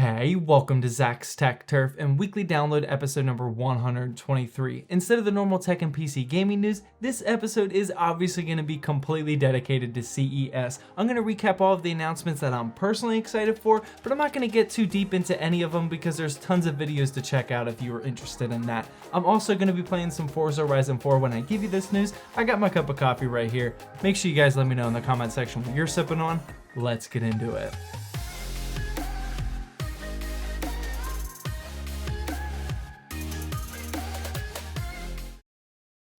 Hey, welcome to Zach's Tech Turf and weekly download episode number 123. Instead of the normal tech and PC gaming news, this episode is obviously going to be completely dedicated to CES. I'm going to recap all of the announcements that I'm personally excited for, but I'm not going to get too deep into any of them because there's tons of videos to check out if you are interested in that. I'm also going to be playing some Forza Horizon 4 when I give you this news. I got my cup of coffee right here. Make sure you guys let me know in the comment section what you're sipping on. Let's get into it.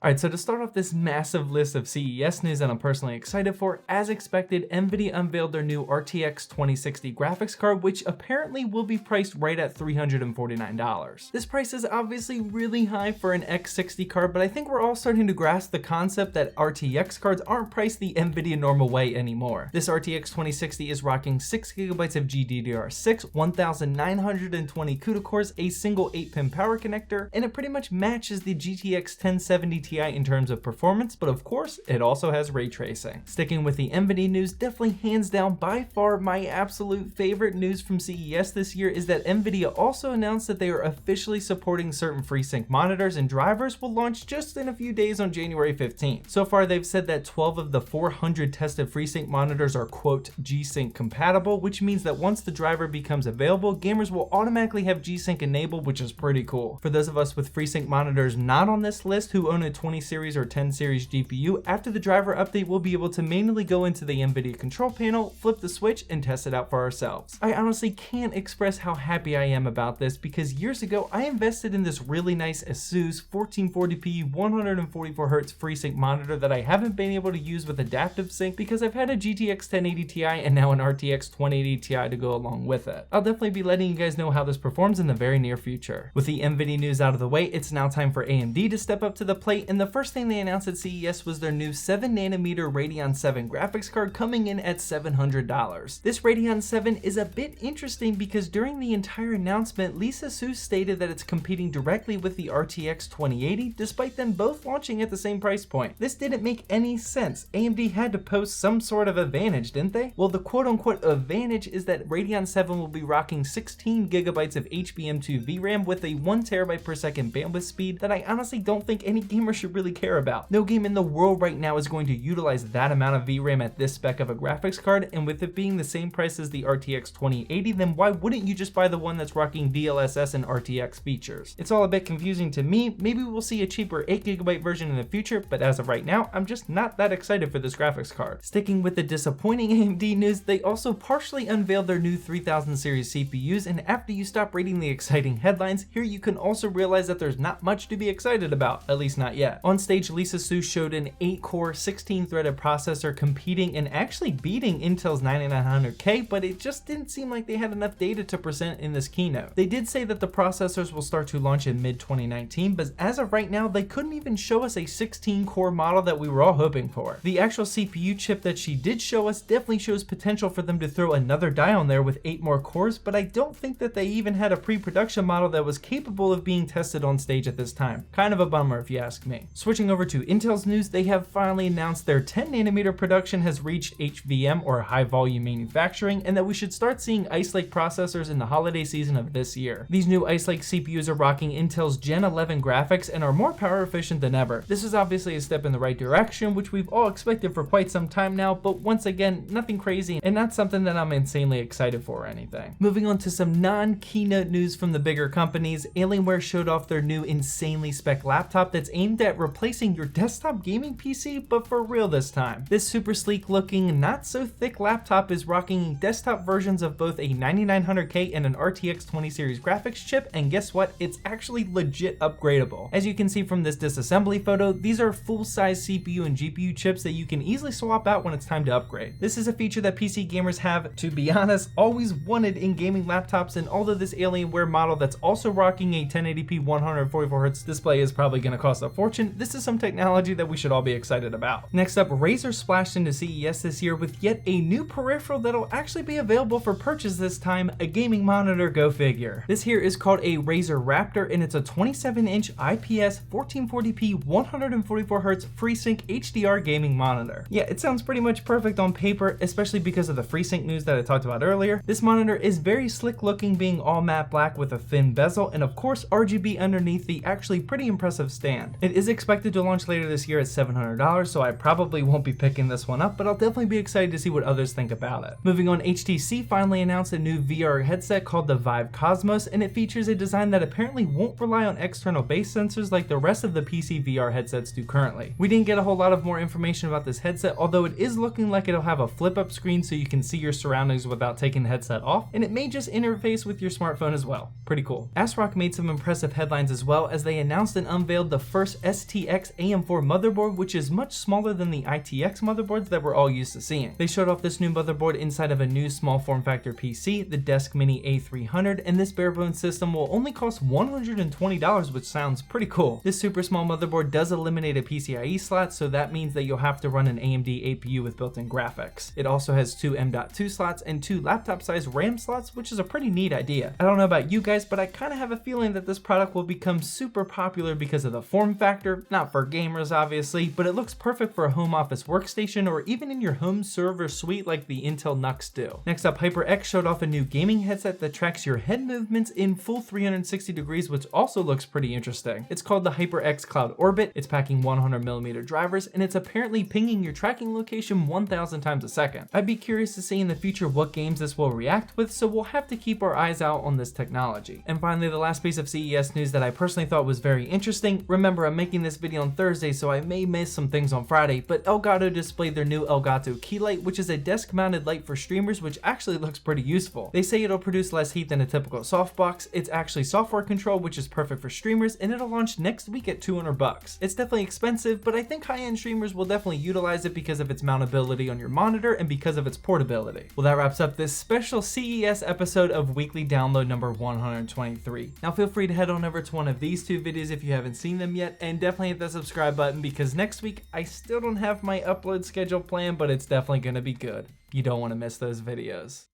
Alright, so to start off this massive list of CES news that I'm personally excited for, as expected, NVIDIA unveiled their new RTX 2060 graphics card, which apparently will be priced right at $349. This price is obviously really high for an X60 card, but I think we're all starting to grasp the concept that RTX cards aren't priced the NVIDIA normal way anymore. This RTX 2060 is rocking 6GB of GDDR6, 1920 CUDA cores, a single 8-pin power connector, and it pretty much matches the GTX 1070 Ti in terms of performance, but of course, it also has ray tracing. Sticking with the NVIDIA news, definitely hands down by far my absolute favorite news from CES this year is that NVIDIA also announced that they are officially supporting certain FreeSync monitors, and drivers will launch just in a few days on January 15th. So far, they've said that 12 of the 400 tested FreeSync monitors are quote G-Sync compatible, which means that once the driver becomes available, gamers will automatically have G-Sync enabled, which is pretty cool. For those of us with FreeSync monitors not on this list who own a 20 series or 10 series GPU, after the driver update, we'll be able to manually go into the NVIDIA control panel, flip the switch, and test it out for ourselves. I honestly can't express how happy I am about this because years ago, I invested in this really nice ASUS 1440p 144Hz FreeSync monitor that I haven't been able to use with adaptive sync because I've had a GTX 1080 Ti and now an RTX 2080 Ti to go along with it. I'll definitely be letting you guys know how this performs in the very near future. With the NVIDIA news out of the way, it's now time for AMD to step up to the plate, and the first thing they announced at CES was their new 7nm Radeon 7 graphics card coming in at $700. This Radeon 7 is a bit interesting because during the entire announcement, Lisa Su stated that it's competing directly with the RTX 2080 despite them both launching at the same price point. This didn't make any sense. AMD had to post some sort of advantage, didn't they? Well, the quote-unquote advantage is that Radeon 7 will be rocking 16GB of HBM2 VRAM with a 1TB per second bandwidth speed that I honestly don't think any gamer should really care about. No game in the world right now is going to utilize that amount of VRAM at this spec of a graphics card, and with it being the same price as the RTX 2080, then why wouldn't you just buy the one that's rocking DLSS and RTX features? It's all a bit confusing to me. Maybe we'll see a cheaper 8GB version in the future, but as of right now, I'm just not that excited for this graphics card. Sticking with the disappointing AMD news, they also partially unveiled their new 3000 series CPUs, and after you stop reading the exciting headlines, here you can also realize that there's not much to be excited about, at least not yet. On stage, Lisa Su showed an 8-core, 16-threaded processor competing and actually beating Intel's 9900K, but it just didn't seem like they had enough data to present in this keynote. They did say that the processors will start to launch in mid-2019, but as of right now, they couldn't even show us a 16-core model that we were all hoping for. The actual CPU chip that she did show us definitely shows potential for them to throw another die on there with 8 more cores, but I don't think that they even had a pre-production model that was capable of being tested on stage at this time. Kind of a bummer if you ask me. Switching over to Intel's news, they have finally announced their 10nm production has reached HVM or high volume manufacturing, and that we should start seeing Ice Lake processors in the holiday season of this year. These new Ice Lake CPUs are rocking Intel's Gen 11 graphics and are more power efficient than ever. This is obviously a step in the right direction, which we've all expected for quite some time now, but once again, nothing crazy and not something that I'm insanely excited for or anything. Moving on to some non-keynote news from the bigger companies, Alienware showed off their new insanely spec laptop that's aimed at replacing your desktop gaming PC, but for real this time. This super sleek looking, not so thick laptop is rocking desktop versions of both a 9900K and an RTX 20 series graphics chip, and guess what? It's actually legit upgradable. As you can see from this disassembly photo, these are full-size CPU and GPU chips that you can easily swap out when it's time to upgrade. This is a feature that PC gamers have, to be honest, always wanted in gaming laptops, and although this Alienware model that's also rocking a 1080p 144Hz display is probably going to cost a fortune, fortune, this is some technology that we should all be excited about. Next up, Razer splashed into CES this year with yet a new peripheral that'll actually be available for purchase this time, a gaming monitor, go figure. This here is called a Razer Raptor, and it's a 27-inch IPS 1440p 144Hz FreeSync HDR gaming monitor. Yeah, it sounds pretty much perfect on paper, especially because of the FreeSync news that I talked about earlier. This monitor is very slick looking, being all matte black with a thin bezel, and of course RGB underneath the actually pretty impressive stand. It is expected to launch later this year at $700, so I probably won't be picking this one up, but I'll definitely be excited to see what others think about it. Moving on, HTC finally announced a new VR headset called the Vive Cosmos, and it features a design that apparently won't rely on external base sensors like the rest of the PC VR headsets do currently. We didn't get a whole lot of more information about this headset, although it is looking like it'll have a flip-up screen so you can see your surroundings without taking the headset off, and it may just interface with your smartphone as well. Pretty cool. ASRock made some impressive headlines as well, as they announced and unveiled the first STX AM4 motherboard, which is much smaller than the ITX motherboards that we're all used to seeing. They showed off this new motherboard inside of a new small form factor PC, the Desk Mini A300, and this barebones system will only cost $120, which sounds pretty cool. This super small motherboard does eliminate a PCIe slot, so that means that you'll have to run an AMD APU with built-in graphics. It also has 2 M.2 slots and 2 laptop-sized RAM slots, which is a pretty neat idea. I don't know about you guys, but I kind of have a feeling that this product will become super popular because of the form factor, not for gamers obviously, but it looks perfect for a home office workstation or even in your home server suite like the Intel NUCs do. Next up, HyperX showed off a new gaming headset that tracks your head movements in full 360 degrees, which also looks pretty interesting. It's called the HyperX Cloud Orbit. It's packing 100mm drivers, and it's apparently pinging your tracking location 1,000 times a second. I'd be curious to see in the future what games this will react with, so we'll have to keep our eyes out on this technology. And finally, the last piece of CES news that I personally thought was very interesting. Remember, I'm making this video on Thursday, so I may miss some things on Friday, but Elgato displayed their new Elgato Key Light, which is a desk-mounted light for streamers, which actually looks pretty useful. They say it'll produce less heat than a typical softbox. It's actually software control, which is perfect for streamers, and it'll launch next week at $200. It's definitely expensive, but I think high-end streamers will definitely utilize it because of its mountability on your monitor and because of its portability. Well, that wraps up this special CES episode of Weekly Download number 123. Now feel free to head on over to one of these two videos if you haven't seen them yet, and definitely hit the subscribe button because next week I still don't have my upload schedule planned, but it's definitely gonna be good. You don't want to miss those videos.